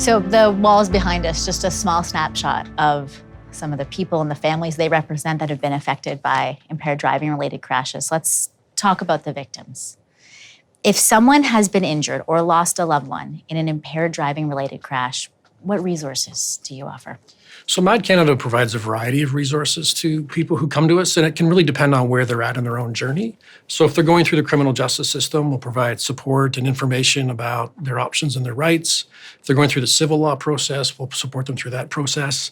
So the walls behind us, just a small snapshot of some of the people and the families they represent that have been affected by impaired driving related crashes. Let's talk about the victims. If someone has been injured or lost a loved one in an impaired driving related crash, what resources do you offer? So MADD Canada provides a variety of resources to people who come to us, and it can really depend on where they're at in their own journey. So if they're going through the criminal justice system, we'll provide support and information about their options and their rights. If they're going through the civil law process, we'll support them through that process.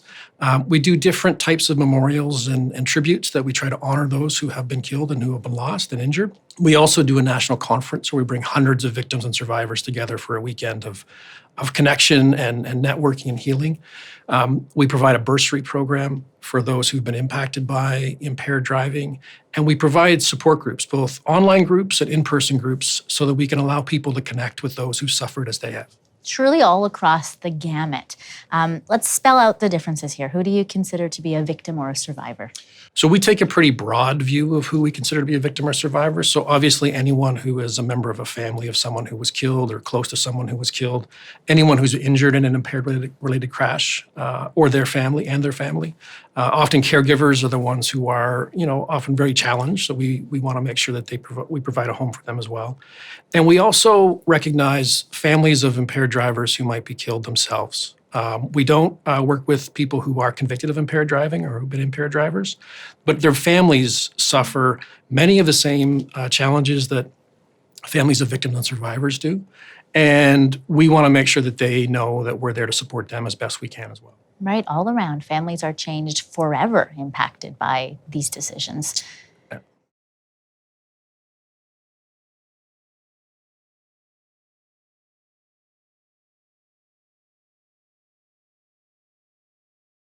We do different types of memorials and tributes that we try to honor those who have been killed and who have been lost and injured. We also do a national conference where we bring hundreds of victims and survivors together for a weekend of connection and networking and healing. We provide a bursary program for those who've been impacted by impaired driving. And we provide support groups, both online groups and in-person groups, so that we can allow people to connect with those who suffered as they have. Truly all across the gamut. Let's spell out the differences here. Who do you consider to be a victim or a survivor? So we take a pretty broad view of who we consider to be a victim or survivor. So obviously anyone who is a member of a family of someone who was killed or close to someone who was killed, anyone who's injured in an impaired related crash, or their family and their family. Often caregivers are the ones who are, often very challenged. So we want to make sure that we provide a home for them as well. And we also recognize families of impaired drivers who might be killed themselves. We don't work with people who are convicted of impaired driving or who've been impaired drivers, but their families suffer many of the same challenges that families of victims and survivors do. And we want to make sure that they know that we're there to support them as best we can as well. Right, all around, families are changed forever impacted by these decisions.